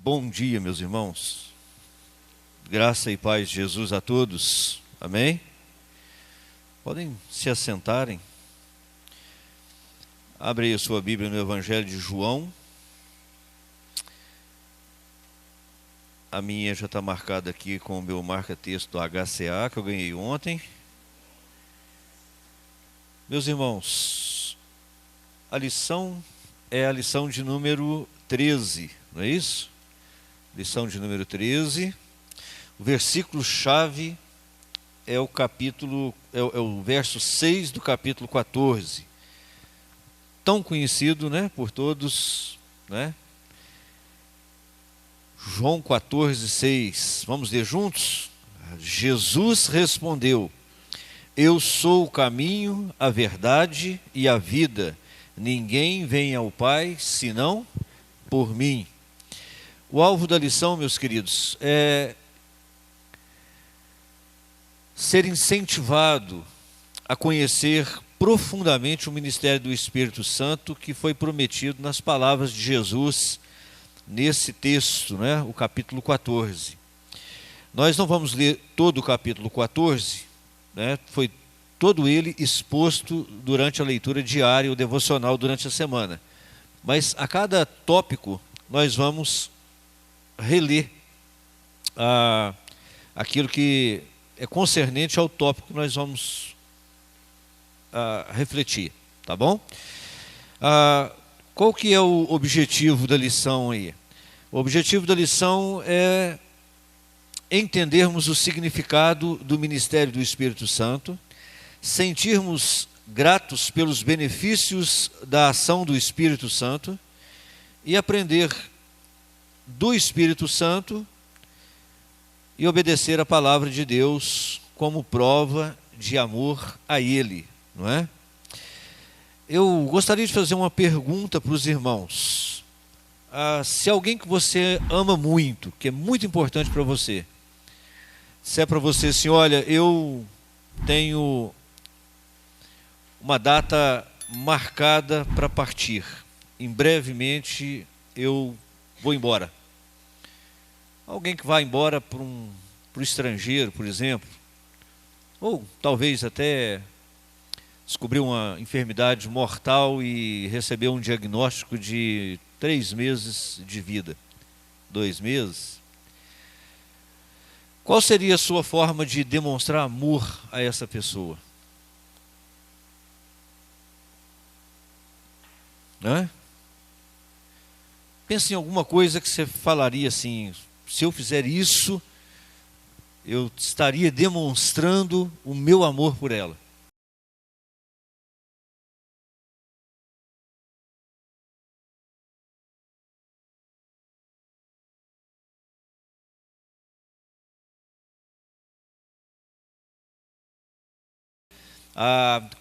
Bom dia, meus irmãos. Graça e paz de Jesus a todos. Amém? Podem se assentarem. Abre aí a sua Bíblia no Evangelho de João. A minha já está marcada aqui com o meu marca-texto do HCA, que eu ganhei ontem. Meus irmãos, a lição é a lição de número 13, não é isso? Lição de número 13. O versículo-chave é o verso 6 do capítulo 14. Tão conhecido, né, por todos, né? João 14, 6. Vamos ler juntos? Jesus respondeu: Eu sou o caminho, a verdade e a vida. Ninguém vem ao Pai senão por mim. O alvo da lição, meus queridos, é ser incentivado a conhecer profundamente o ministério do Espírito Santo que foi prometido nas palavras de Jesus nesse texto, né, o capítulo 14. Nós não vamos ler todo o capítulo 14, né, foi todo ele exposto durante a leitura diária ou devocional durante a semana. Mas a cada tópico nós vamos reler aquilo que é concernente ao tópico que nós vamos refletir, tá bom? Qual que é o objetivo da lição aí? O objetivo da lição é entendermos o significado do ministério do Espírito Santo, sentirmos gratos pelos benefícios da ação do Espírito Santo e aprender do Espírito Santo e obedecer a palavra de Deus como prova de amor a Ele, não é? Eu gostaria de fazer uma pergunta para os irmãos. Se alguém que você ama muito, que é muito importante para você, se é para você assim, olha, eu tenho uma data marcada para partir, em brevemente eu vou embora. Alguém que vai embora para o estrangeiro, por exemplo, ou talvez até descobriu uma enfermidade mortal e recebeu um diagnóstico de 3 meses de vida, 2 meses. Qual seria a sua forma de demonstrar amor a essa pessoa? Né? Pense em alguma coisa que você falaria assim: se eu fizer isso, eu estaria demonstrando o meu amor por ela.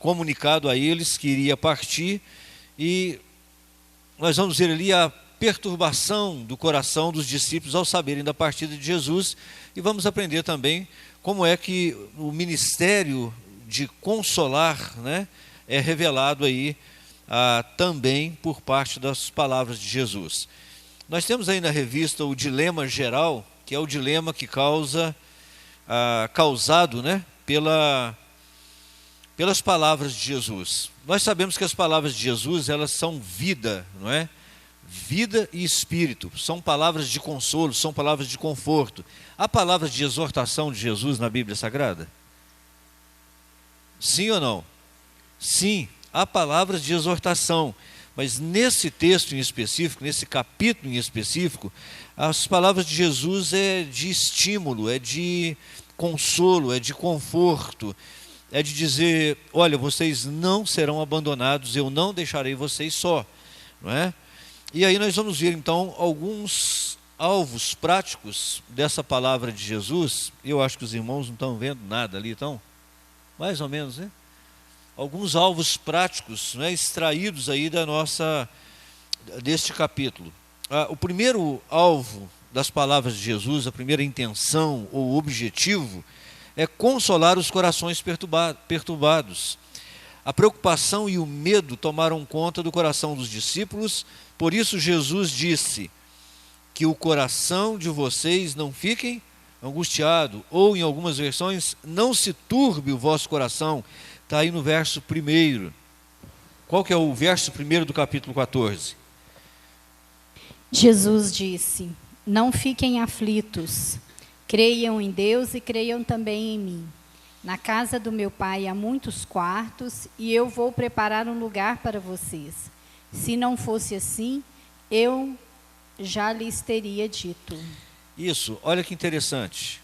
Comunicado a eles que iria partir, e nós vamos ver ali a perturbação do coração dos discípulos ao saberem da partida de Jesus, e vamos aprender também como é que o ministério de consolar, né, é revelado aí também por parte das palavras de Jesus. Nós temos aí na revista o dilema geral, que é o dilema que causado, né, pelas palavras de Jesus. Nós sabemos que as palavras de Jesus, elas são vida, não é? Vida e espírito, são palavras de consolo, são palavras de conforto. Há palavras de exortação de Jesus na Bíblia Sagrada? Sim ou não? Sim, há palavras de exortação, mas nesse texto em específico, nesse capítulo em específico, as palavras de Jesus é de estímulo, é de consolo, é de conforto, é de dizer: olha, vocês não serão abandonados, eu não deixarei vocês só, não é? E aí nós vamos ver então alguns alvos práticos dessa palavra de Jesus. Eu acho que os irmãos não estão vendo nada ali, então, mais ou menos, né? Alguns alvos práticos, né, extraídos aí deste capítulo. O primeiro alvo das palavras de Jesus, a primeira intenção ou objetivo, é consolar os corações perturbados. A preocupação e o medo tomaram conta do coração dos discípulos, por isso Jesus disse que que o coração de vocês não fiquem angustiado, ou em algumas versões, não se turbe o vosso coração. Está aí no verso 1. Qual que é o verso 1 do capítulo 14? Jesus disse: não fiquem aflitos, creiam em Deus e creiam também em mim. Na casa do meu pai há muitos quartos, e eu vou preparar um lugar para vocês. Se não fosse assim, eu já lhes teria dito. Isso, olha que interessante.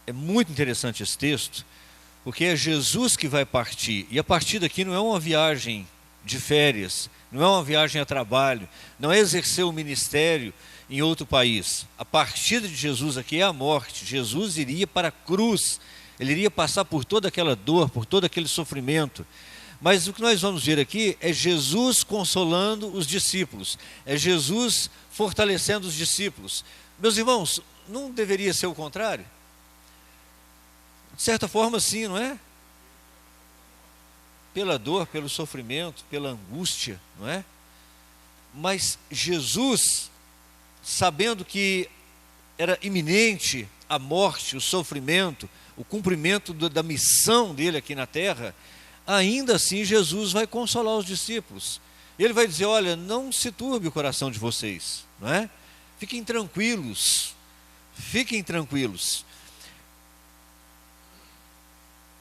É muito interessante esse texto, porque é Jesus que vai partir. E a partir daqui não é uma viagem de férias, não é uma viagem a trabalho, não é exercer o ministério em outro país. A partida de Jesus aqui é a morte. Jesus iria para a cruz, ele iria passar por toda aquela dor, por todo aquele sofrimento. Mas o que nós vamos ver aqui é Jesus consolando os discípulos, é Jesus fortalecendo os discípulos. Meus irmãos, não deveria ser o contrário? De certa forma, sim, não é? Pela dor, pelo sofrimento, pela angústia, não é? Mas Jesus, sabendo que era iminente a morte, o sofrimento, o cumprimento da missão dele aqui na terra, ainda assim Jesus vai consolar os discípulos. Ele vai dizer: olha, não se turbe o coração de vocês, não é? Fiquem tranquilos, fiquem tranquilos.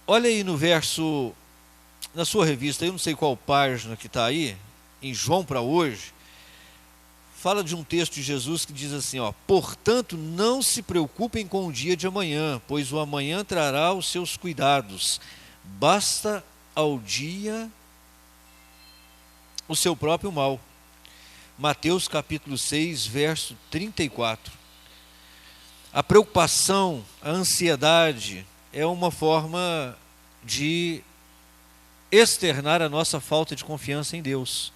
Olha aí no verso, na sua revista, eu não sei qual página que está aí, em João para hoje, fala de um texto de Jesus que diz assim, ó: portanto, não se preocupem com o dia de amanhã, pois o amanhã trará os seus cuidados. Basta ao dia o seu próprio mal. Mateus capítulo 6, verso 34. A preocupação, a ansiedade é uma forma de externar a nossa falta de confiança em Deus.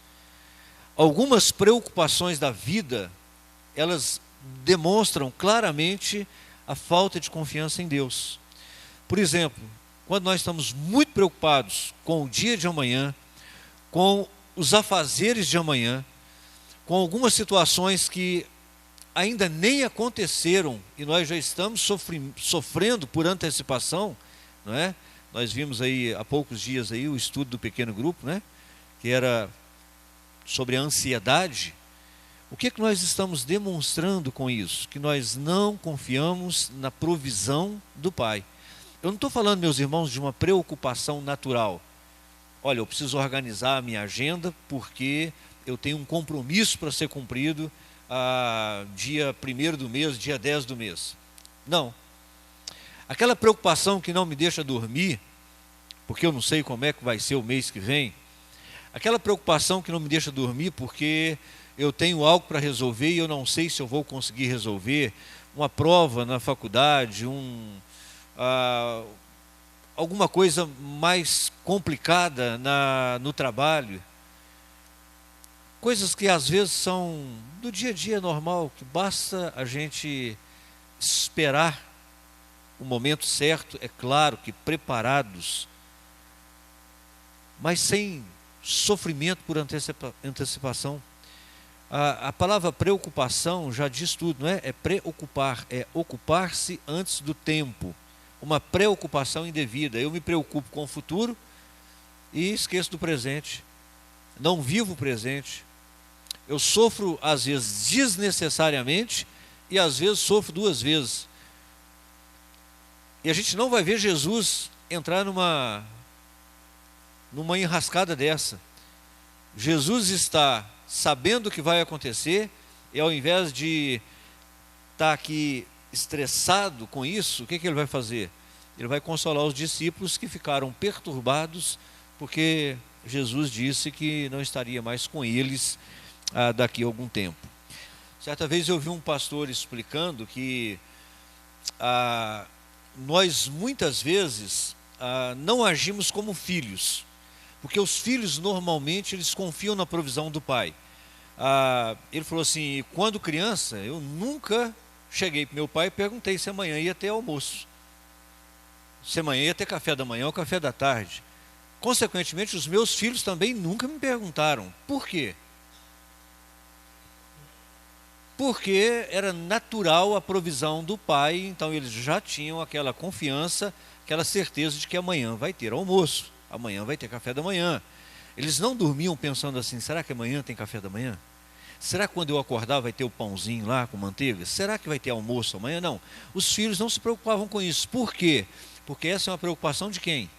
Algumas preocupações da vida, elas demonstram claramente a falta de confiança em Deus. Por exemplo, quando nós estamos muito preocupados com o dia de amanhã, com os afazeres de amanhã, com algumas situações que ainda nem aconteceram e nós já estamos sofrendo por antecipação, não é? Nós vimos aí há poucos dias aí o estudo do pequeno grupo, né? Que era sobre a ansiedade. O que é que nós estamos demonstrando com isso? Que nós não confiamos na provisão do Pai. Eu não estou falando, meus irmãos, de uma preocupação natural. Olha, eu preciso organizar a minha agenda porque eu tenho um compromisso para ser cumprido dia 1º do mês, dia 10 do mês. Não. Aquela preocupação que não me deixa dormir, porque eu não sei como é que vai ser o mês que vem. Aquela preocupação que não me deixa dormir porque eu tenho algo para resolver e eu não sei se eu vou conseguir resolver. Uma prova na faculdade, alguma coisa mais complicada no trabalho. Coisas que às vezes são do dia a dia normal, que basta a gente esperar o momento certo, é claro que preparados, mas sem sofrimento por antecipação. A palavra preocupação já diz tudo, não é? É preocupar, é ocupar-se antes do tempo. Uma preocupação indevida. Eu me preocupo com o futuro e esqueço do presente. Não vivo o presente. Eu sofro às vezes desnecessariamente e às vezes sofro 2 vezes. E a gente não vai ver Jesus entrar numa enrascada dessa. Jesus está sabendo o que vai acontecer e ao invés de estar aqui estressado com isso, o que ele vai fazer? Ele vai consolar os discípulos que ficaram perturbados porque Jesus disse que não estaria mais com eles daqui a algum tempo. Certa vez eu vi um pastor explicando que nós muitas vezes não agimos como filhos, porque os filhos normalmente eles confiam na provisão do pai. Ele falou assim: quando criança eu nunca cheguei para meu pai e perguntei se amanhã ia ter almoço, se amanhã ia ter café da manhã ou café da tarde. Consequentemente, os meus filhos também nunca me perguntaram. Por quê? porque era natural a provisão do Pai, então eles já tinham aquela confiança, aquela certeza de que amanhã vai ter almoço, amanhã vai ter café da manhã. Eles não dormiam pensando assim, será que amanhã tem café da manhã? Será que quando eu acordar vai ter o pãozinho lá com manteiga? Será que vai ter almoço amanhã? Não. Os filhos não se preocupavam com isso. Por quê? Porque essa é uma preocupação de quem?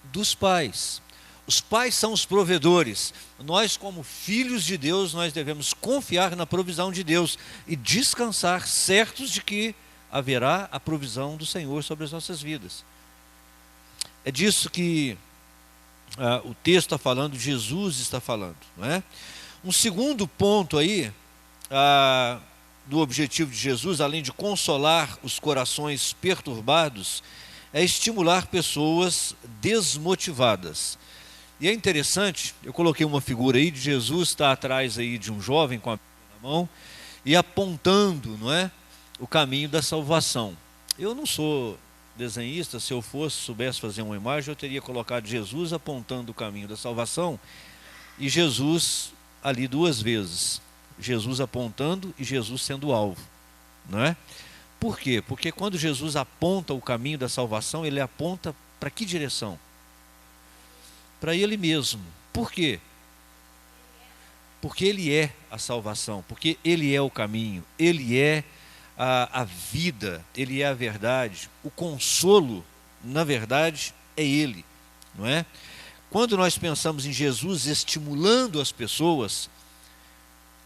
Dos pais. Os pais são os provedores. Nós, como filhos de Deus, nós devemos confiar na provisão de Deus e descansar certos de que haverá a provisão do Senhor sobre as nossas vidas. É disso que o texto está falando, Jesus está falando, não é? Um segundo ponto aí, do objetivo de Jesus, além de consolar os corações perturbados, é estimular pessoas desmotivadas. E é interessante, eu coloquei uma figura aí de Jesus está atrás aí de um jovem com a Bíblia na mão e apontando, não é, o caminho da salvação. Eu não sou desenhista, se eu soubesse fazer uma imagem, eu teria colocado Jesus apontando o caminho da salvação e Jesus ali duas vezes, Jesus apontando e Jesus sendo alvo, não é? Por quê? Porque quando Jesus aponta o caminho da salvação, ele aponta para que direção? Para ele mesmo. Por quê? Porque ele é a salvação, porque ele é o caminho, ele é a vida, ele é a verdade. O consolo, na verdade, é ele, não é? Quando nós pensamos em Jesus estimulando as pessoas,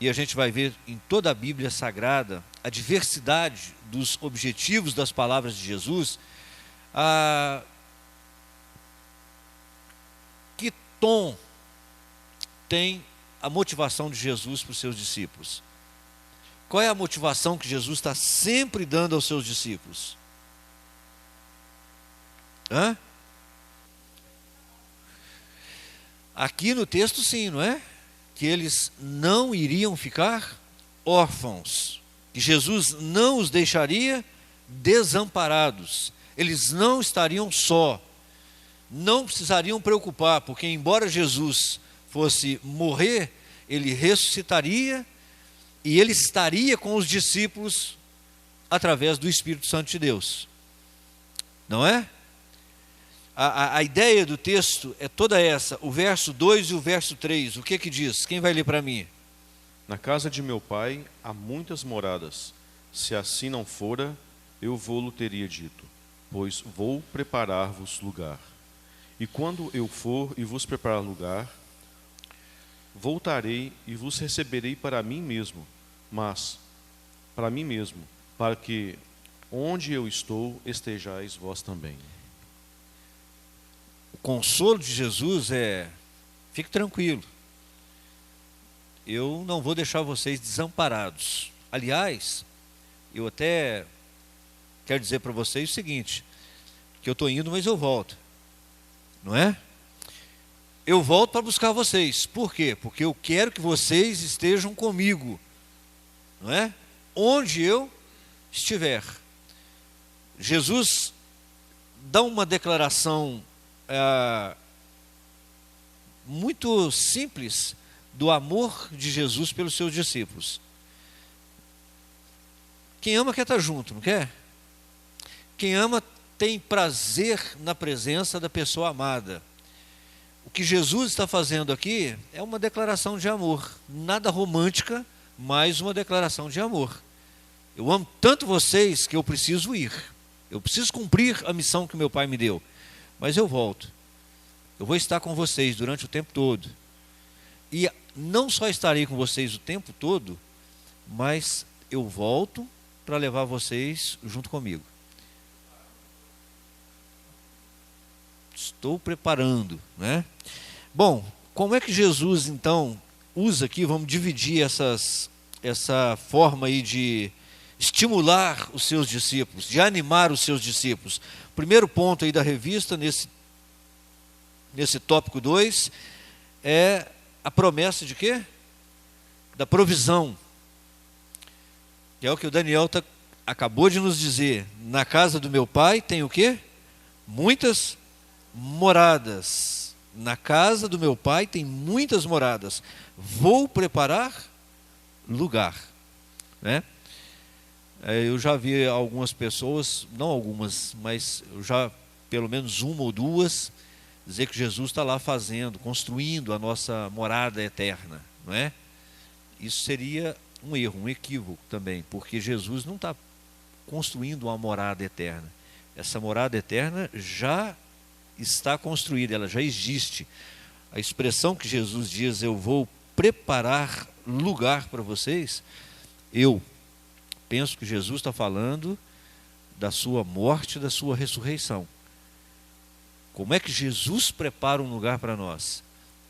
e a gente vai ver em toda a Bíblia Sagrada a diversidade dos objetivos das palavras de Jesus, que tom tem a motivação de Jesus para os seus discípulos? Qual é a motivação que Jesus está sempre dando aos seus discípulos? Aqui no texto sim, não é? Que eles não iriam ficar órfãos, que Jesus não os deixaria desamparados, eles não estariam só, não precisariam preocupar, porque embora Jesus fosse morrer, ele ressuscitaria e ele estaria com os discípulos através do Espírito Santo de Deus, não é? A ideia do texto é toda essa, o verso 2 e o verso 3, o que que diz? Quem vai ler para mim? Na casa de meu pai há muitas moradas, se assim não fora, eu vou-lo teria dito, pois vou preparar-vos lugar. E quando eu for e vos preparar lugar, voltarei e vos receberei para mim mesmo, mas para mim mesmo, para que onde eu estou estejais vós também. O consolo de Jesus é: fique tranquilo, eu não vou deixar vocês desamparados. Aliás, eu até quero dizer para vocês o seguinte, que eu estou indo, mas eu volto, não é? Eu volto para buscar vocês. Por quê? Porque eu quero que vocês estejam comigo, não é? Onde eu estiver. Jesus dá uma declaração muito simples do amor de Jesus pelos seus discípulos. Quem ama quer estar junto, não quer? Quem ama tem prazer na presença da pessoa amada. O que Jesus está fazendo aqui é uma declaração de amor, nada romântica, mas uma declaração de amor. Eu amo tanto vocês que eu preciso ir, eu preciso cumprir a missão que meu Pai me deu, mas eu volto, eu vou estar com vocês durante o tempo todo, e não só estarei com vocês o tempo todo, mas eu volto para levar vocês junto comigo. Estou preparando, né? Bom, como é que Jesus então usa aqui, vamos dividir essa forma aí de estimular os seus discípulos, de animar os seus discípulos. Primeiro ponto aí da revista, nesse tópico 2, é a promessa de quê? Da provisão. Que é o que o Daniel acabou de nos dizer. Na casa do meu pai tem o quê? Muitas moradas. Na casa do meu pai tem muitas moradas. Vou preparar lugar. né? Eu já vi algumas pessoas, não algumas, mas eu já pelo menos uma ou duas, dizer que Jesus está lá fazendo, construindo a nossa morada eterna, não é? Isso seria um erro, um equívoco também, porque Jesus não está construindo uma morada eterna. Essa morada eterna já está construída, ela já existe. A expressão que Jesus diz, eu vou preparar lugar para vocês, eu penso que Jesus está falando da sua morte, da sua ressurreição. Como é que Jesus prepara um lugar para nós?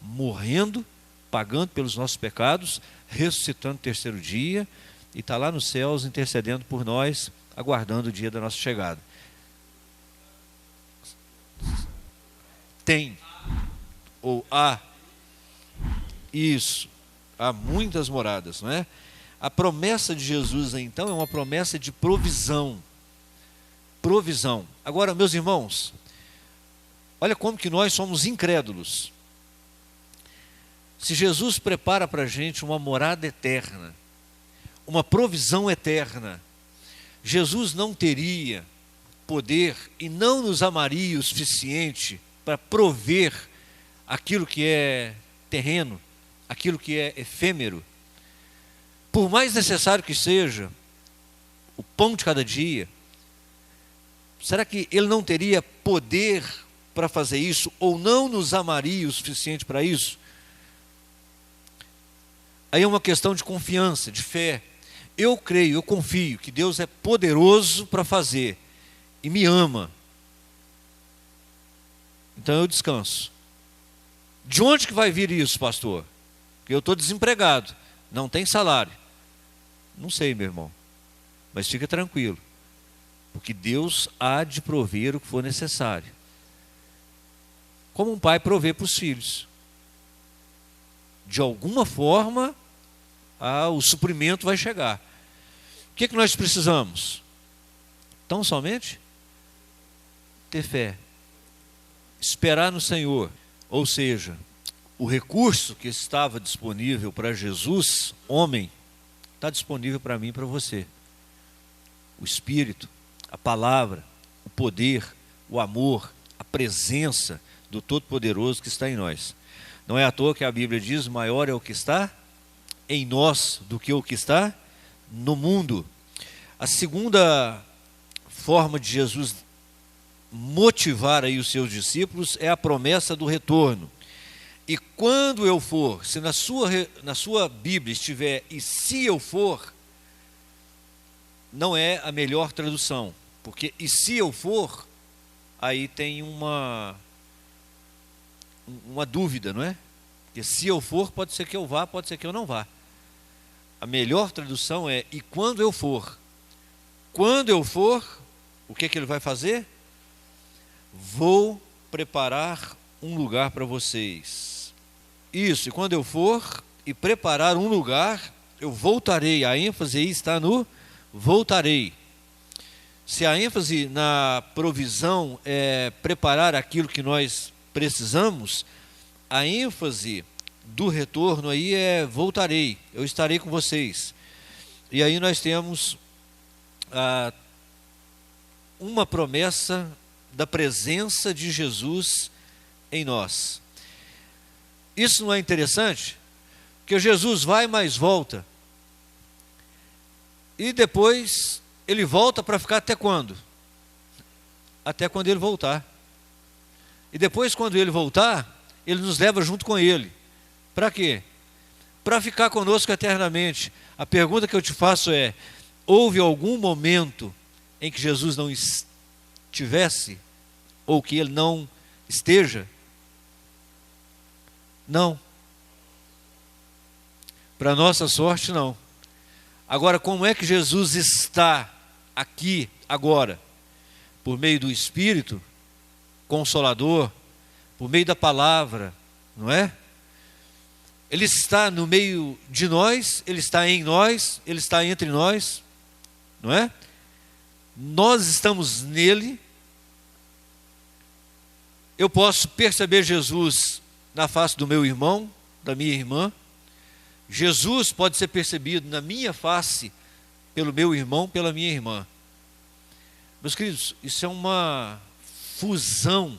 Morrendo, pagando pelos nossos pecados, ressuscitando no terceiro dia, e está lá nos céus intercedendo por nós, aguardando o dia da nossa chegada. Tem, ou há, isso, há muitas moradas, não é? A promessa de Jesus, então, é uma promessa de provisão. Provisão. Agora, meus irmãos, olha como que nós somos incrédulos. Se Jesus prepara para a gente uma morada eterna, uma provisão eterna, Jesus não teria poder e não nos amaria o suficiente para prover aquilo que é terreno, aquilo que é efêmero. Por mais necessário que seja o pão de cada dia, será que Ele não teria poder para fazer isso, ou não nos amaria o suficiente para isso? Aí é uma questão de confiança, de fé. Eu creio, eu confio que Deus é poderoso para fazer e me ama. Então eu descanso. De onde que vai vir isso, pastor? Porque eu estou desempregado, não tem salário. Não sei, meu irmão, mas fica tranquilo, porque Deus há de prover o que for necessário. Como um pai provê para os filhos. De alguma forma, o suprimento vai chegar. O que nós precisamos? Tão somente ter fé, esperar no Senhor. Ou seja, o recurso que estava disponível para Jesus, homem, está disponível para mim e para você. O Espírito, a palavra, o poder, o amor, a presença do Todo-Poderoso que está em nós. Não é à toa que a Bíblia diz, maior é o que está em nós do que o que está no mundo. A segunda forma de Jesus motivar aí os seus discípulos é a promessa do retorno. E quando eu for, se na sua Bíblia estiver, e se eu for, não é a melhor tradução, porque e se eu for, aí tem uma dúvida, não é? Porque se eu for, pode ser que eu vá, pode ser que eu não vá. A melhor tradução é, e quando eu for? Quando eu for, o que ele vai fazer? Vou preparar um lugar para vocês. Isso, e quando eu for e preparar um lugar, eu voltarei. A ênfase aí está no voltarei. Se a ênfase na provisão é preparar aquilo que nós precisamos, a ênfase do retorno aí é voltarei, eu estarei com vocês. E aí nós temos uma promessa da presença de Jesus em nós. Isso não é interessante? Porque Jesus vai, mas volta. E depois ele volta para ficar até quando? Até quando ele voltar. E depois, quando ele voltar, ele nos leva junto com ele. Para quê? Para ficar conosco eternamente. A pergunta que eu te faço é, houve algum momento em que Jesus não estivesse? Ou que ele não esteja? Não. Para nossa sorte, não. Agora, como é que Jesus está aqui, agora? Por meio do Espírito Consolador, por meio da palavra, não é? Ele está no meio de nós, Ele está em nós, Ele está entre nós, não é? Nós estamos nele. Eu posso perceber Jesus na face do meu irmão, da minha irmã. Jesus pode ser percebido na minha face, pelo meu irmão, pela minha irmã. Meus queridos, isso é uma fusão.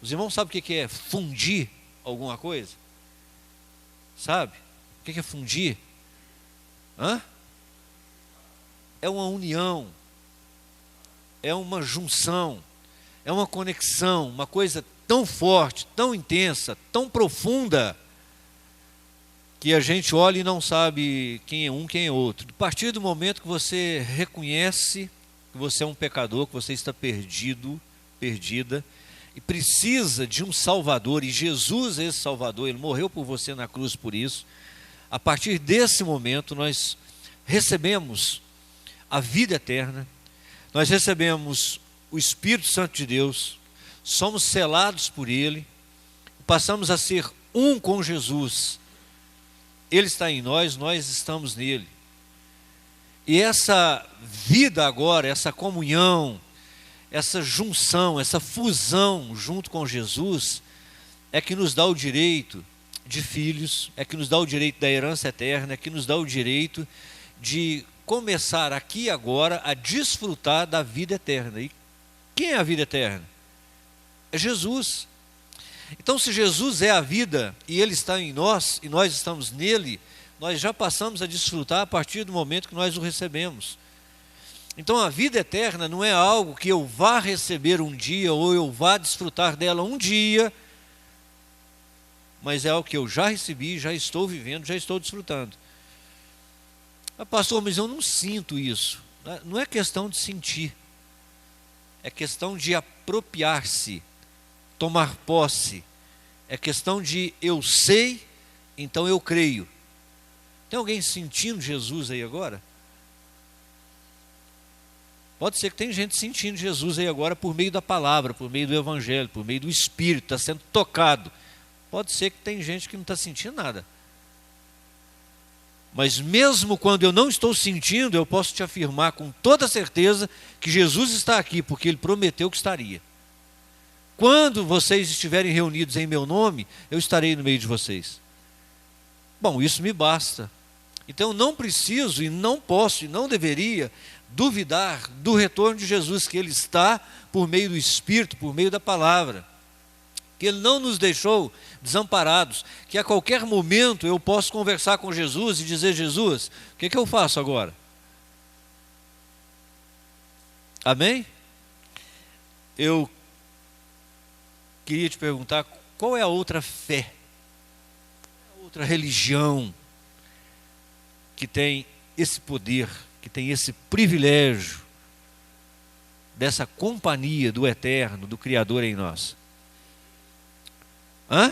Os irmãos sabem o que é fundir alguma coisa? Sabe? O que é fundir? Hã? É uma união, é uma junção, é uma conexão, uma coisa tão forte, tão intensa, tão profunda, que a gente olha e não sabe quem é um, quem é outro. A partir do momento que você reconhece que você é um pecador, que você está perdido, perdida, e precisa de um Salvador, e Jesus é esse Salvador, Ele morreu por você na cruz por isso. A partir desse momento nós recebemos a vida eterna, nós recebemos o Espírito Santo de Deus, somos selados por Ele, passamos a ser um com Jesus. Ele está em nós, nós estamos nele. E essa vida agora, essa comunhão, essa junção, essa fusão junto com Jesus, é que nos dá o direito de filhos, é que nos dá o direito da herança eterna, é que nos dá o direito de começar aqui e agora a desfrutar da vida eterna. E quem é a vida eterna? É Jesus. Então, se Jesus é a vida e Ele está em nós e nós estamos nele, nós já passamos a desfrutar a partir do momento que nós o recebemos. Então, a vida eterna não é algo que eu vá receber um dia ou eu vá desfrutar dela um dia, mas é algo que eu já recebi, já estou vivendo, já estou desfrutando. Ah, pastor, mas eu não sinto isso. Não é questão de sentir, é questão de apropriar-se, tomar posse. É questão de eu sei, então eu creio. Tem alguém sentindo Jesus aí agora? Pode ser que tem gente sentindo Jesus aí agora por meio da palavra, por meio do Evangelho, por meio do Espírito, está sendo tocado. Pode ser que tem gente que não está sentindo nada. Mas mesmo quando eu não estou sentindo, eu posso te afirmar com toda certeza que Jesus está aqui, porque Ele prometeu que estaria. Quando vocês estiverem reunidos em meu nome, eu estarei no meio de vocês. Bom, isso me basta. Então eu não preciso e não posso e não deveria duvidar do retorno de Jesus, que Ele está por meio do Espírito, por meio da palavra. Que Ele não nos deixou desamparados, que a qualquer momento eu posso conversar com Jesus e dizer: Jesus, o que eu faço agora? Amém? Eu queria te perguntar, qual é a outra fé, a outra religião que tem esse poder, que tem esse privilégio dessa companhia do Eterno, do Criador em nós? Hã?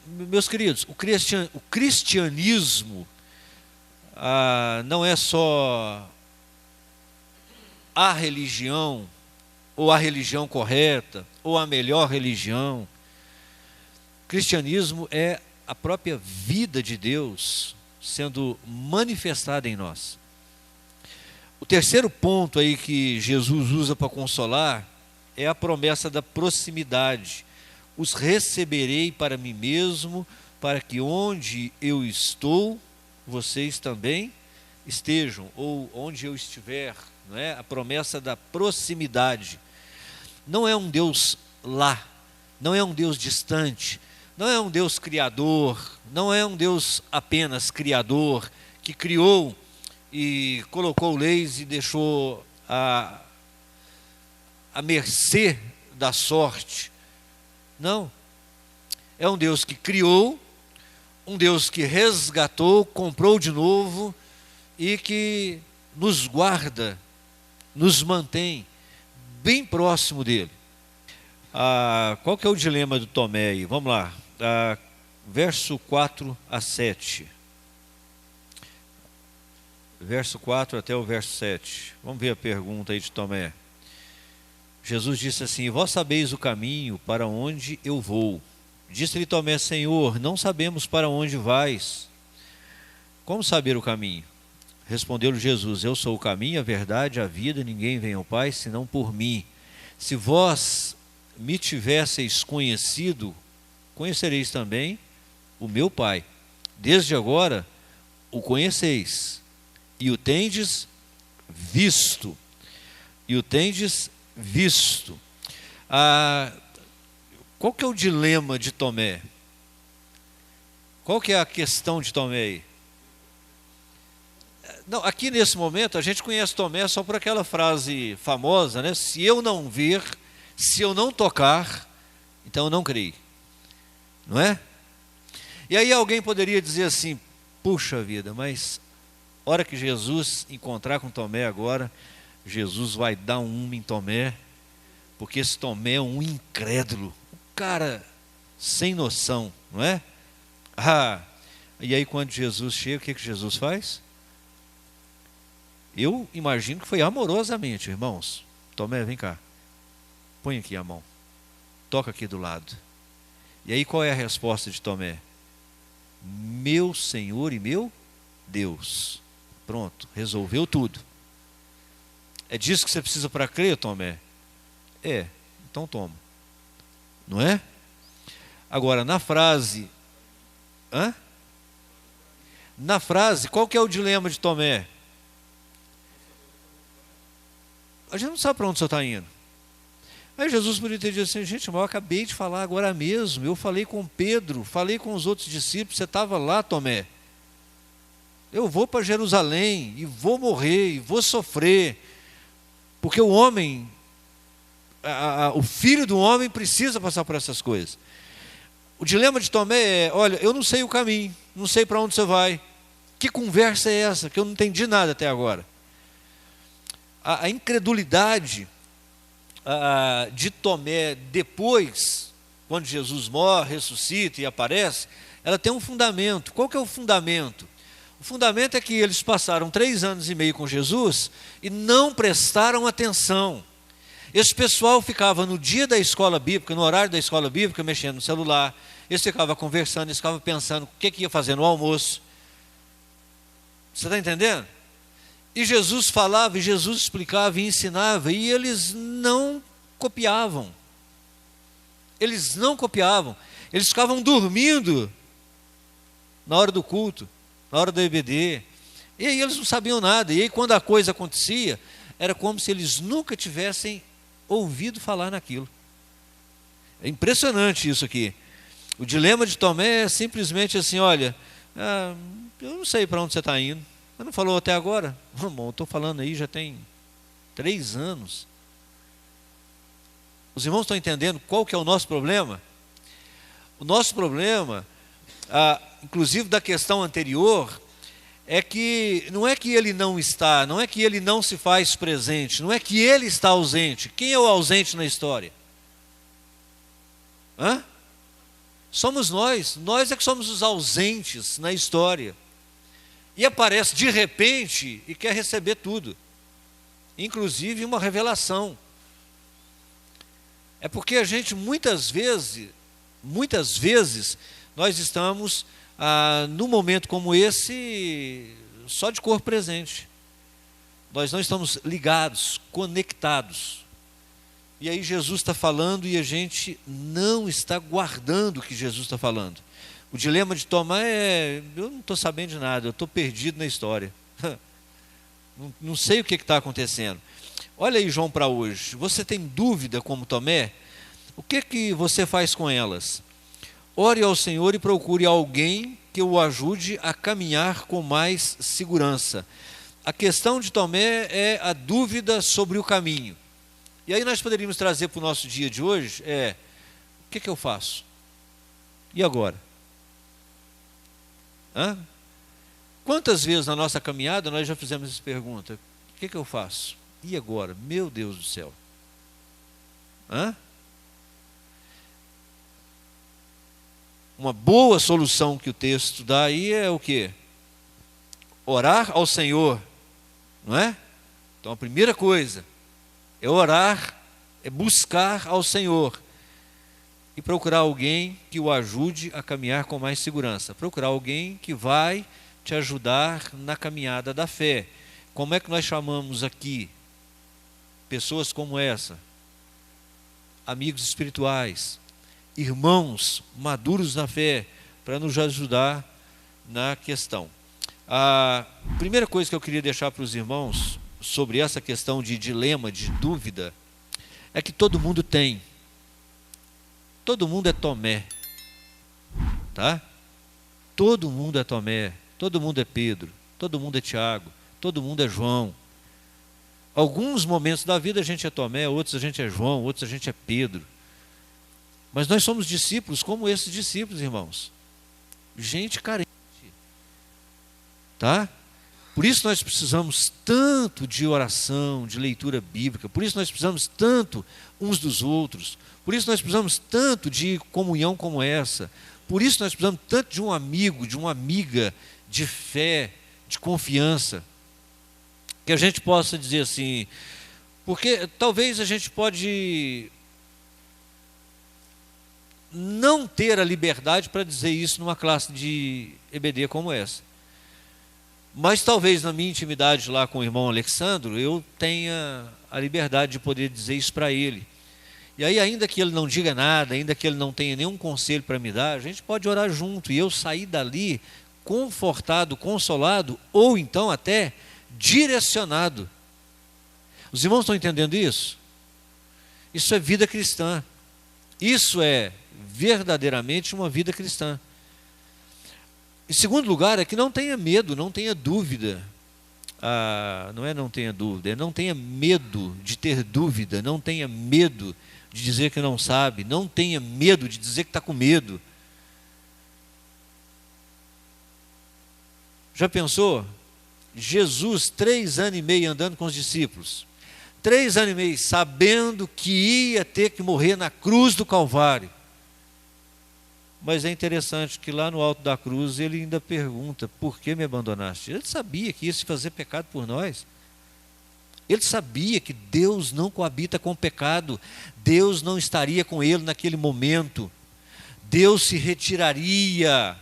Meus queridos, o cristianismo não é só a religião, ou a religião correta, ou a melhor religião. O cristianismo é a própria vida de Deus sendo manifestada em nós. O terceiro ponto aí que Jesus usa para consolar é a promessa da proximidade. Os receberei para mim mesmo, para que onde eu estou, vocês também estejam, ou onde eu estiver, não é? A promessa da proximidade. Não é um Deus lá, não é um Deus distante, não é um Deus criador, não é um Deus apenas criador, que criou e colocou leis e deixou a mercê da sorte. Não. É um Deus que criou, um Deus que resgatou, comprou de novo e que nos guarda, nos mantém bem próximo dele. Qual que é o dilema do Tomé aí? Vamos lá. Verso 4 a 7. Verso 4 até o verso 7. Vamos ver a pergunta aí de Tomé. Jesus disse assim: vós sabeis o caminho para onde eu vou. Disse-lhe Tomé: Senhor, não sabemos para onde vais. Como saber o caminho? Respondeu-lhe Jesus: eu sou o caminho, a verdade, a vida, ninguém vem ao Pai senão por mim. Se vós me tivesseis conhecido, conhecereis também o meu Pai. Desde agora o conheceis, e o tendes visto. E o tendes visto. Qual que é o dilema de Tomé? Qual que é a questão de Tomé aí? Não, aqui nesse momento a gente conhece Tomé só por aquela frase famosa, né? Se eu não ver, se eu não tocar, então eu não creio. Não é? E aí alguém poderia dizer assim, puxa vida, mas hora que Jesus encontrar com Tomé agora, Jesus vai dar um em Tomé, porque esse Tomé é um incrédulo, um cara sem noção, não é? E aí quando Jesus chega, o que Jesus faz? Eu imagino que foi amorosamente, irmãos. Tomé, vem cá, põe aqui a mão, toca aqui do lado. E aí qual é a resposta de Tomé? Meu Senhor e meu Deus. Pronto, resolveu tudo. É disso que você precisa para crer, Tomé? É, então toma. Não é? Agora, na frase... Na frase, qual que é o dilema de Tomé? A gente não sabe para onde você está indo. Aí Jesus poderia ter dito assim, gente, mas eu acabei de falar agora mesmo, eu falei com Pedro, falei com os outros discípulos, você estava lá, Tomé. Eu vou para Jerusalém, e vou morrer, e vou sofrer, porque o homem, o filho do homem precisa passar por essas coisas. O dilema de Tomé é, olha, eu não sei o caminho, não sei para onde você vai. Que conversa é essa, que eu não entendi nada até agora. A incredulidade de Tomé depois, quando Jesus morre, ressuscita e aparece, ela tem um fundamento. Qual que é o fundamento? O fundamento é que eles passaram 3 anos e meio com Jesus e não prestaram atenção. Esse pessoal ficava no dia da escola bíblica, no horário da escola bíblica, mexendo no celular, eles ficavam conversando, eles ficavam pensando o que ia fazer no almoço. Você está entendendo? E Jesus falava, e Jesus explicava e ensinava, e eles não copiavam. Eles não copiavam. Eles ficavam dormindo na hora do culto, na hora do EBD. E aí eles não sabiam nada. E aí quando a coisa acontecia, era como se eles nunca tivessem ouvido falar naquilo. É impressionante isso aqui. O dilema de Tomé é simplesmente assim, olha, eu não sei para onde você está indo. Você não falou até agora? Bom, eu estou falando aí já tem 3 anos. Os irmãos estão entendendo qual que é o nosso problema? O nosso problema, inclusive da questão anterior, é que não é que ele não está, não é que ele não se faz presente, não é que ele está ausente. Quem é o ausente na história? Somos nós é que somos os ausentes na história. E aparece de repente e quer receber tudo, inclusive uma revelação. É porque a gente muitas vezes, nós estamos num momento como esse, só de corpo presente. Nós não estamos ligados, conectados. E aí Jesus está falando e a gente não está guardando o que Jesus está falando. O dilema de Tomé é, eu não estou sabendo de nada, eu estou perdido na história. Não sei o que está acontecendo. Olha aí, João, para hoje. Você tem dúvida como Tomé? O que você faz com elas? Ore ao Senhor e procure alguém que o ajude a caminhar com mais segurança. A questão de Tomé é a dúvida sobre o caminho. E aí nós poderíamos trazer para o nosso dia de hoje, o que eu faço? E agora? Quantas vezes na nossa caminhada nós já fizemos essa pergunta? O que eu faço? E agora? Meu Deus do céu. Uma boa solução que o texto dá aí é o quê? Orar ao Senhor, não é? Então a primeira coisa é orar, é buscar ao Senhor e procurar alguém que o ajude a caminhar com mais segurança. Procurar alguém que vai te ajudar na caminhada da fé. Como é que nós chamamos aqui pessoas como essa? Amigos espirituais, irmãos maduros na fé, para nos ajudar na questão. A primeira coisa que eu queria deixar para os irmãos sobre essa questão de dilema, de dúvida, é que todo mundo tem. Todo mundo é Tomé, tá? Todo mundo é Tomé, todo mundo é Pedro, todo mundo é Tiago, todo mundo é João. Alguns momentos da vida a gente é Tomé, outros a gente é João, outros a gente é Pedro. Mas nós somos discípulos como esses discípulos, irmãos. Gente carente, tá? Por isso nós precisamos tanto de oração, de leitura bíblica. Por isso nós precisamos tanto uns dos outros. Por isso nós precisamos tanto de comunhão como essa. Por isso nós precisamos tanto de um amigo, de uma amiga, de fé, de confiança. Que a gente possa dizer assim, porque talvez a gente pode não ter a liberdade para dizer isso numa classe de EBD como essa. Mas talvez na minha intimidade lá com o irmão Alexandro, eu tenha a liberdade de poder dizer isso para ele. E aí, ainda que ele não diga nada, ainda que ele não tenha nenhum conselho para me dar, a gente pode orar junto e eu sair dali confortado, consolado, ou então até direcionado. Os irmãos estão entendendo isso? Isso é vida cristã. Isso é verdadeiramente uma vida cristã. Em segundo lugar, é que não tenha medo, não tenha dúvida. Não tenha dúvida, não tenha medo de ter dúvida, não tenha medo de dizer que não sabe, não tenha medo de dizer que está com medo. Já pensou? Jesus, 3 anos e meio andando com os discípulos, 3 anos e meio sabendo que ia ter que morrer na cruz do Calvário. Mas é interessante que lá no alto da cruz ele ainda pergunta, por que me abandonaste? Ele sabia que ia se fazer pecado por nós. Ele sabia que Deus não coabita com o pecado. Deus não estaria com ele naquele momento. Deus se retiraria.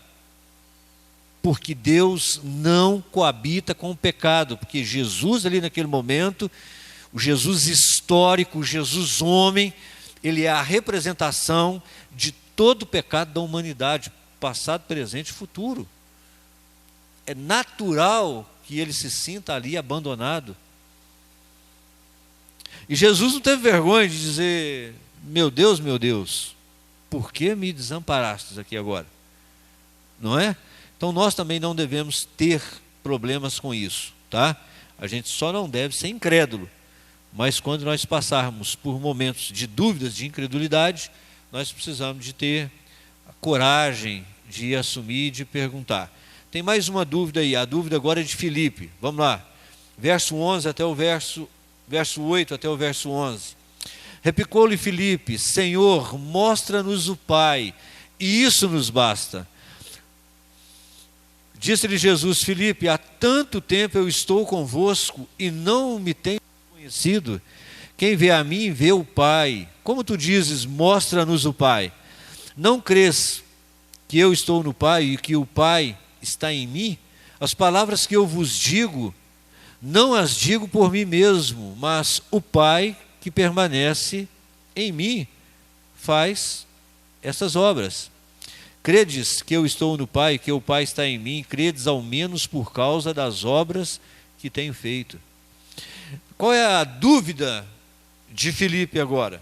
Porque Deus não coabita com o pecado. Porque Jesus ali naquele momento, o Jesus histórico, o Jesus homem, ele é a representação de todo o pecado da humanidade, passado, presente e futuro. É natural que ele se sinta ali abandonado. E Jesus não teve vergonha de dizer, meu Deus, por que me desamparastes aqui agora? Não é? Então nós também não devemos ter problemas com isso, tá? A gente só não deve ser incrédulo. Mas quando nós passarmos por momentos de dúvidas, de incredulidade, nós precisamos de ter a coragem de assumir e de perguntar. Tem mais uma dúvida aí, a dúvida agora é de Filipe. Vamos lá, verso 11 até o verso 8 até o verso 11. Replicou-lhe Filipe, Senhor, mostra-nos o Pai, e isso nos basta. Disse-lhe Jesus, Filipe, há tanto tempo eu estou convosco e não me tenho conhecido. Quem vê a mim, vê o Pai. Como tu dizes, mostra-nos o Pai. Não crês que eu estou no Pai e que o Pai está em mim? As palavras que eu vos digo, não as digo por mim mesmo, mas o Pai que permanece em mim faz essas obras. Credes que eu estou no Pai e que o Pai está em mim? Credes ao menos por causa das obras que tenho feito. Qual é a dúvida de Filipe agora?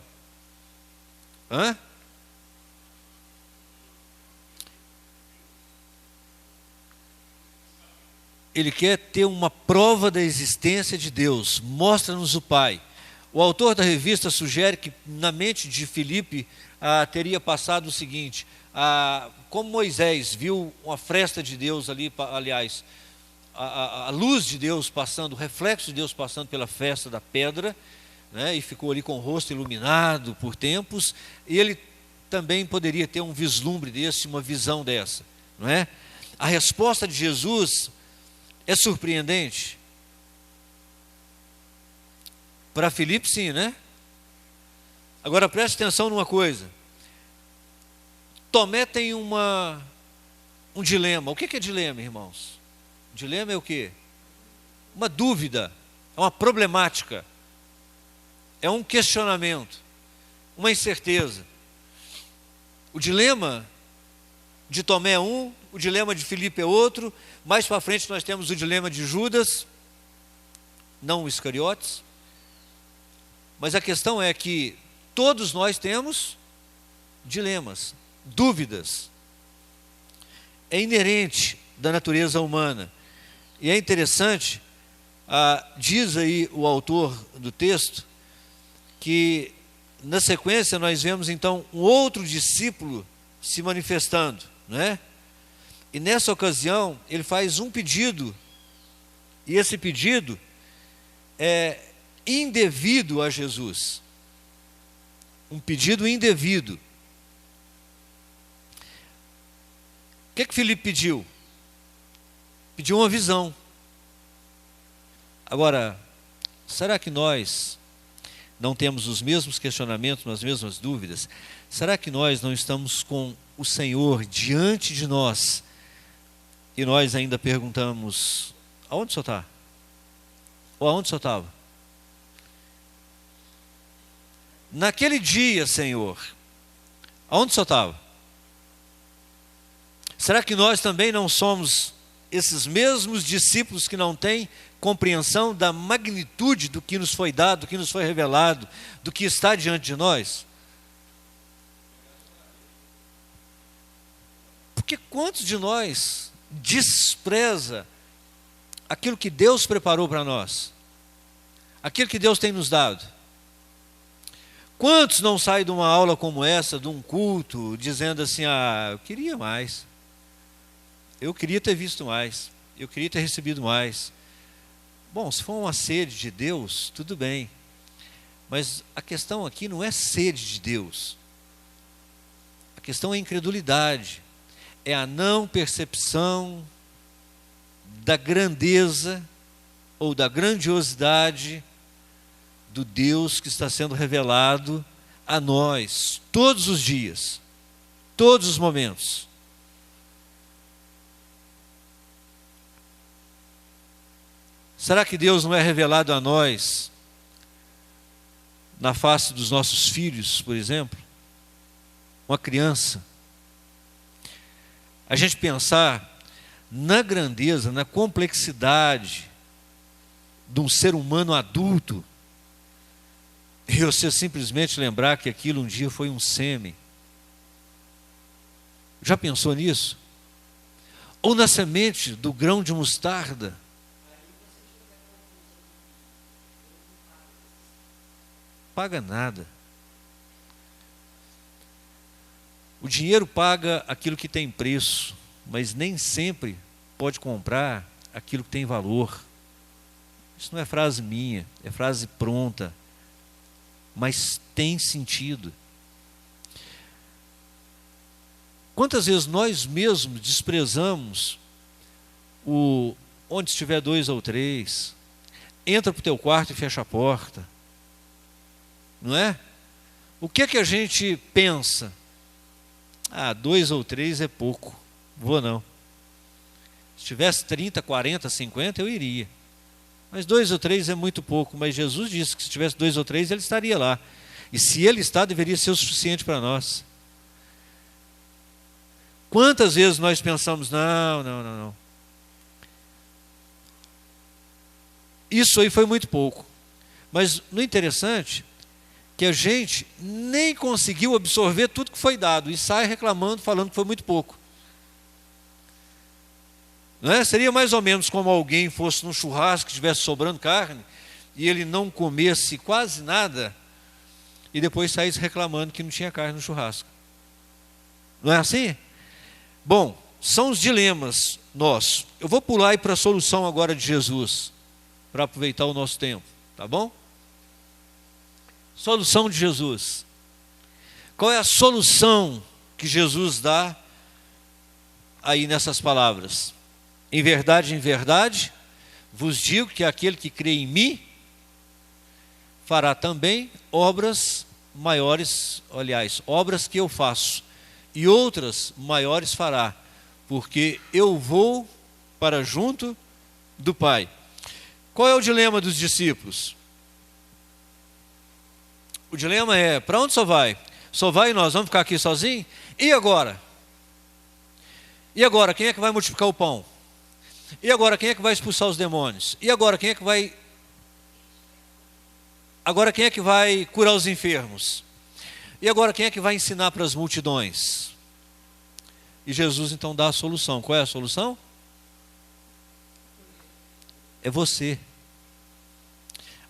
Ele quer ter uma prova da existência de Deus. Mostra-nos o Pai. O autor da revista sugere que na mente de Filipe teria passado o seguinte, como Moisés viu uma fresta de Deus ali, aliás, a luz de Deus passando, o reflexo de Deus passando pela fresta da pedra, né, e ficou ali com o rosto iluminado por tempos, ele também poderia ter um vislumbre desse, uma visão dessa, não é? A resposta de Jesus é surpreendente. Para Filipe, sim, né? Agora preste atenção numa coisa. Tomé tem um dilema. O que é dilema, irmãos? Dilema é o quê? Uma dúvida, é uma problemática, é um questionamento, uma incerteza. O dilema de Tomé é um, o dilema de Filipe é outro, mais para frente nós temos o dilema de Judas, não o Iscariotes. Mas a questão é que todos nós temos dilemas, dúvidas. É inerente da natureza humana. E é interessante, diz aí o autor do texto, que na sequência nós vemos então um outro discípulo se manifestando, não é? E nessa ocasião ele faz um pedido, e esse pedido é indevido a Jesus. Um pedido indevido. O que Filipe pediu? Pediu uma visão. Agora, será que nós não temos os mesmos questionamentos, as mesmas dúvidas? Será que nós não estamos com o Senhor diante de nós e nós ainda perguntamos: aonde o Senhor está? Ou aonde o Senhor estava? Naquele dia, Senhor, aonde o Senhor estava? Será que nós também não somos esses mesmos discípulos que não têm compreensão da magnitude do que nos foi dado, do que nos foi revelado, do que está diante de nós? Porque quantos de nós despreza aquilo que Deus preparou para nós? Aquilo que Deus tem nos dado? Quantos não saem de uma aula como essa, de um culto, dizendo assim: eu queria mais, eu queria ter visto mais, eu queria ter recebido mais. Bom, se for uma sede de Deus, tudo bem, mas a questão aqui não é sede de Deus, a questão é incredulidade, é a não percepção da grandeza ou da grandiosidade do Deus que está sendo revelado a nós todos os dias, todos os momentos. Será que Deus não é revelado a nós na face dos nossos filhos, por exemplo? Uma criança. A gente pensar na grandeza, na complexidade de um ser humano adulto, e você simplesmente lembrar que aquilo um dia foi um sêmen. Já pensou nisso? Ou na semente do grão de mostarda? Paga nada. O dinheiro paga aquilo que tem preço, mas nem sempre pode comprar aquilo que tem valor. Isso não é frase minha, é frase pronta, mas tem sentido. Quantas vezes nós mesmos desprezamos onde estiver 2 ou 3, entra para o teu quarto e fecha a porta, não é? O que é que a gente pensa? 2 ou 3 é pouco, vou não. Se tivesse 30, 40, 50, eu iria. Mas 2 ou 3 é muito pouco. Mas Jesus disse que se tivesse 2 ou 3, ele estaria lá. E se ele está, deveria ser o suficiente para nós. Quantas vezes nós pensamos: não. Isso aí foi muito pouco. Mas no interessante, que a gente nem conseguiu absorver tudo que foi dado e sai reclamando, falando que foi muito pouco. Não é? Seria mais ou menos como alguém fosse num churrasco, que estivesse sobrando carne, e ele não comesse quase nada, e depois saísse reclamando que não tinha carne no churrasco. Não é assim? Bom, são os dilemas nossos. Eu vou pular aí para a solução agora de Jesus, para aproveitar o nosso tempo, tá bom? Solução de Jesus. Qual é a solução que Jesus dá aí nessas palavras? Em verdade, vos digo que aquele que crê em mim fará também obras maiores, aliás, obras que eu faço, e outras maiores fará, porque eu vou para junto do Pai. Qual é o dilema dos discípulos? O dilema é: para onde só vai? Só vai e nós vamos ficar aqui sozinhos? E agora? E agora, quem é que vai multiplicar o pão? E agora, quem é que vai expulsar os demônios? E agora, quem é que vai... Agora, quem é que vai curar os enfermos? E agora, quem é que vai ensinar para as multidões? E Jesus então dá a solução. Qual é a solução? É você.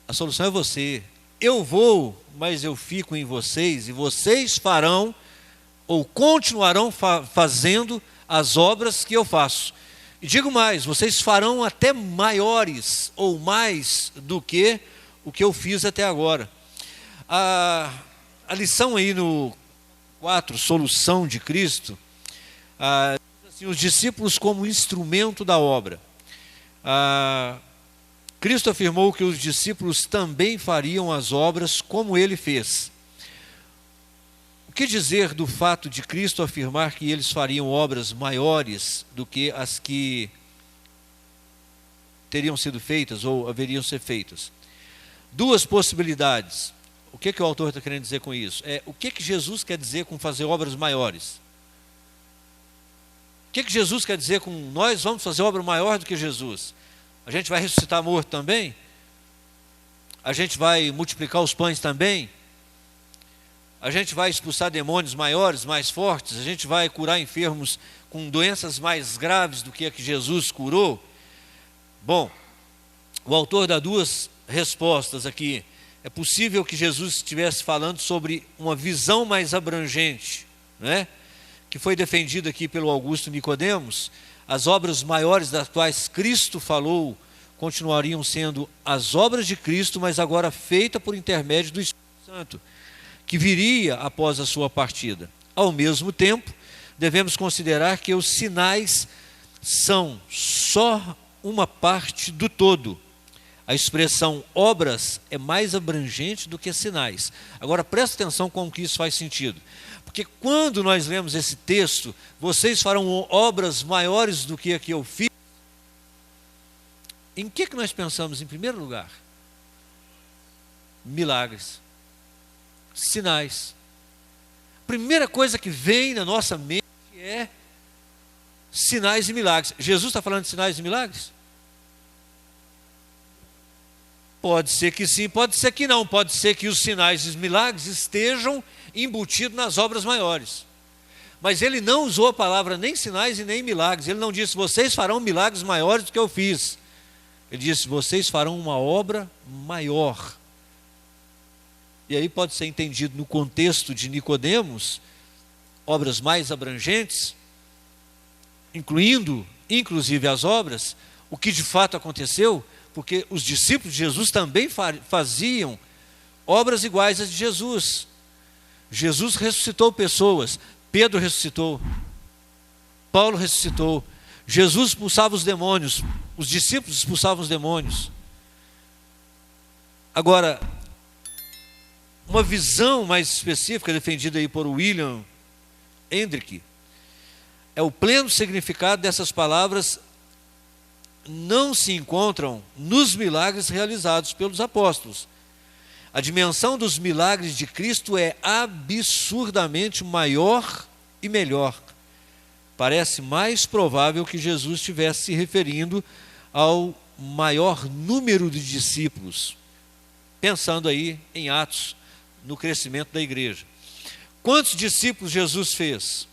A solução é você. Eu vou, mas eu fico em vocês, e vocês farão, ou continuarão fazendo as obras que eu faço. E digo mais, vocês farão até maiores, ou mais do que o que eu fiz até agora. A lição aí no 4, solução de Cristo, assim, os discípulos como instrumento da obra. Cristo afirmou que os discípulos também fariam as obras como ele fez. O que dizer do fato de Cristo afirmar que eles fariam obras maiores do que as que teriam sido feitas ou haveriam ser feitas? Duas possibilidades. O que o autor está querendo dizer com isso? O que Jesus quer dizer com fazer obras maiores? O que Jesus quer dizer com nós vamos fazer obra maior do que Jesus? A gente vai ressuscitar morto também? A gente vai multiplicar os pães também? A gente vai expulsar demônios maiores, mais fortes? A gente vai curar enfermos com doenças mais graves do que a que Jesus curou? Bom, o autor dá duas respostas aqui. É possível que Jesus estivesse falando sobre uma visão mais abrangente, né? Que foi defendida aqui pelo Augusto Nicodemos. As obras maiores das quais Cristo falou continuariam sendo as obras de Cristo, mas agora feita por intermédio do Espírito Santo, que viria após a sua partida. Ao mesmo tempo, devemos considerar que os sinais são só uma parte do todo. A expressão obras é mais abrangente do que sinais. Agora presta atenção como que isso faz sentido. Porque quando nós lemos esse texto, vocês farão obras maiores do que a que eu fiz. Em que nós pensamos em primeiro lugar? Milagres. Sinais. Primeira coisa que vem na nossa mente é sinais e milagres. Jesus está falando de sinais e milagres? Pode ser que sim, pode ser que não. Pode ser que os sinais e os milagres estejam embutidos nas obras maiores. Mas ele não usou a palavra nem sinais e nem milagres. Ele não disse, vocês farão milagres maiores do que eu fiz. Ele disse, vocês farão uma obra maior. E aí pode ser entendido no contexto de Nicodemos, obras mais abrangentes, incluindo, inclusive, as obras, o que de fato aconteceu, porque os discípulos de Jesus também faziam obras iguais às de Jesus. Jesus ressuscitou pessoas, Pedro ressuscitou, Paulo ressuscitou, Jesus expulsava os demônios, os discípulos expulsavam os demônios. Agora, uma visão mais específica, defendida aí por William Hendrick, é o pleno significado dessas palavras não se encontram nos milagres realizados pelos apóstolos. A dimensão dos milagres de Cristo é absurdamente maior e melhor. Parece mais provável que Jesus estivesse se referindo ao maior número de discípulos, pensando aí em Atos, no crescimento da igreja. Quantos discípulos Jesus fez?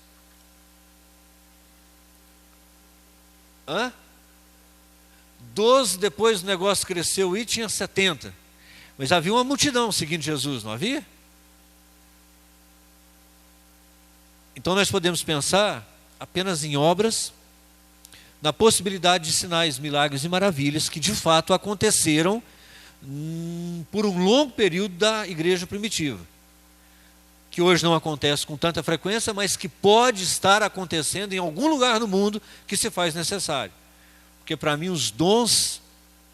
12, depois o negócio cresceu e tinha 70. Mas havia uma multidão seguindo Jesus, não havia? Então nós podemos pensar apenas em obras, na possibilidade de sinais, milagres e maravilhas que de fato aconteceram por um longo período da igreja primitiva, que hoje não acontece com tanta frequência, mas que pode estar acontecendo em algum lugar no mundo que se faz necessário. Porque para mim os dons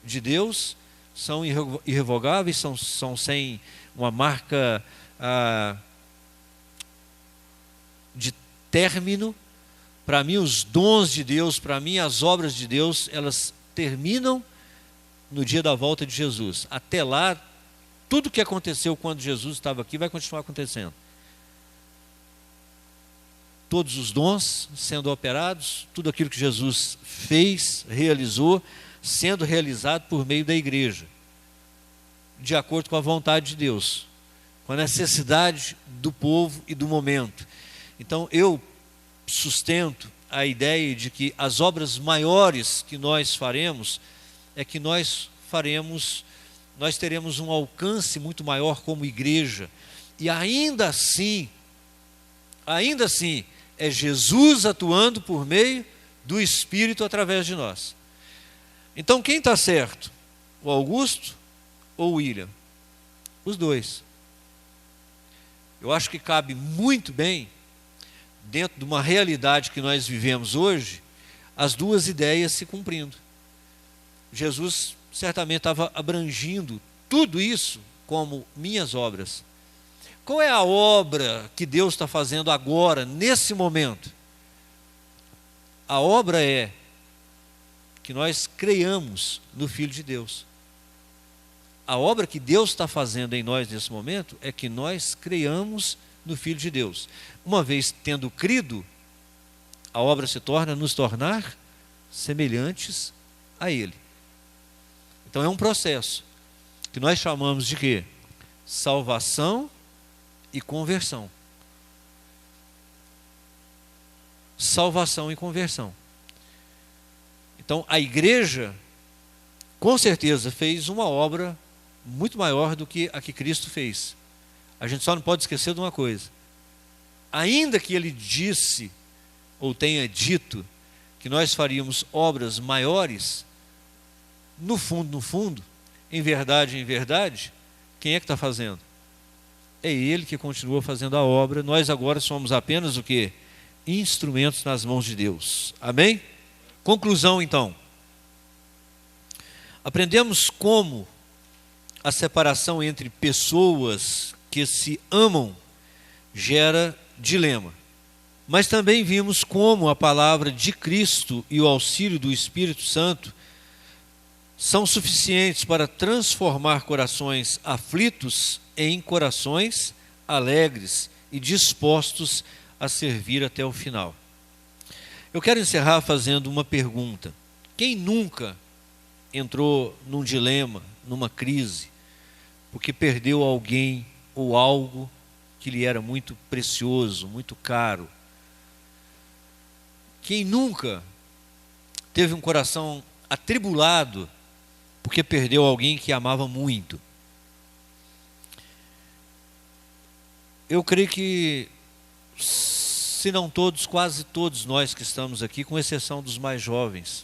de Deus são irrevogáveis, são sem uma marca de término. Para mim os dons de Deus, para mim as obras de Deus, elas terminam no dia da volta de Jesus. Até lá, tudo que aconteceu quando Jesus estava aqui vai continuar acontecendo. todos os dons sendo operados, tudo aquilo que Jesus fez, realizou, sendo realizado por meio da igreja, de acordo com a vontade de Deus, com a necessidade do povo e do momento. Então eu sustento a ideia de que as obras maiores que nós faremos, é que nós teremos um alcance muito maior como igreja, e ainda assim, é Jesus atuando por meio do Espírito através de nós. Então quem está certo? O Augusto ou o William? Os dois. Eu acho que cabe muito bem, dentro de uma realidade que nós vivemos hoje, as duas ideias se cumprindo. Jesus certamente estava abrangindo tudo isso como minhas obras. Qual é a obra que Deus está fazendo agora, nesse momento? A obra é que nós creiamos no Filho de Deus. A obra que Deus está fazendo em nós nesse momento é que nós creiamos no Filho de Deus. Uma vez tendo crido, a obra se torna nos tornar semelhantes a Ele. Então é um processo que nós chamamos de quê? Salvação e conversão. Salvação e conversão. Então a igreja, com certeza, fez uma obra muito maior do que a que Cristo fez. A gente só não pode esquecer de uma coisa: ainda que ele disse, ou tenha dito, que nós faríamos obras maiores, no fundo, em verdade, quem é que está fazendo? É Ele que continua fazendo a obra. Nós agora somos apenas o quê? Instrumentos nas mãos de Deus. Amém? Conclusão então. Aprendemos como a separação entre pessoas que se amam gera dilema. Mas também vimos como a palavra de Cristo e o auxílio do Espírito Santo são suficientes para transformar corações aflitos em corações alegres e dispostos a servir até o final. Eu quero encerrar fazendo uma pergunta. Quem nunca entrou num dilema, numa crise, porque perdeu alguém ou algo que lhe era muito precioso, muito caro? Quem nunca teve um coração atribulado porque perdeu alguém que amava muito? Eu creio que, se não todos, quase todos nós que estamos aqui, com exceção dos mais jovens,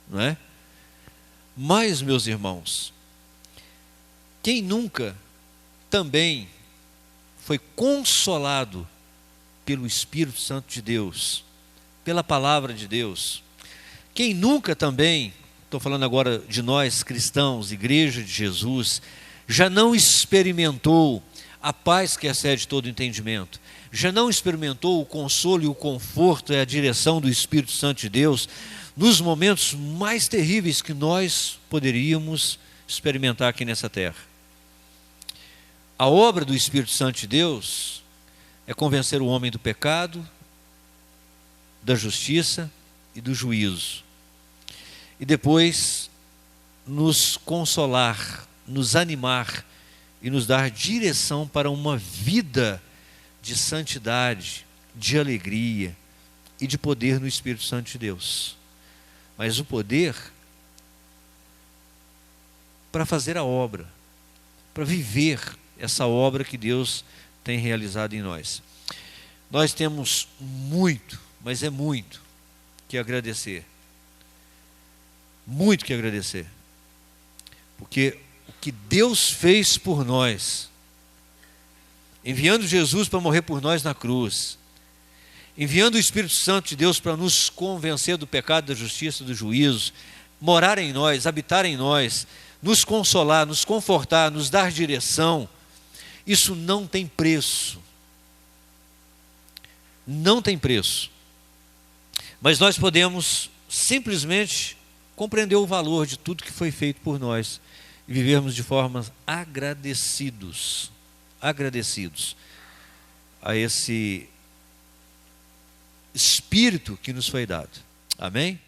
não é? Mas, meus irmãos, quem nunca também foi consolado pelo Espírito Santo de Deus, pela palavra de Deus? Quem nunca também, estou falando agora de nós cristãos, Igreja de Jesus, já não experimentou a paz que excede todo entendimento, já não experimentou o consolo e o conforto e a direção do Espírito Santo de Deus nos momentos mais terríveis que nós poderíamos experimentar aqui nessa terra? A obra do Espírito Santo de Deus é convencer o homem do pecado, da justiça e do juízo, e depois nos consolar, nos animar e nos dar direção para uma vida de santidade, de alegria e de poder no Espírito Santo de Deus. Mas o poder para fazer a obra, para viver essa obra que Deus tem realizado em nós. Nós temos muito, mas é muito que agradecer. Muito que agradecer. Porque o que Deus fez por nós, enviando Jesus para morrer por nós na cruz, enviando o Espírito Santo de Deus para nos convencer do pecado, da justiça, do juízo, morar em nós, habitar em nós, nos consolar, nos confortar, nos dar direção, isso não tem preço. Não tem preço. Mas nós podemos simplesmente compreender o valor de tudo que foi feito por nós e vivermos de forma agradecidos a Espírito que nos foi dado. Amém?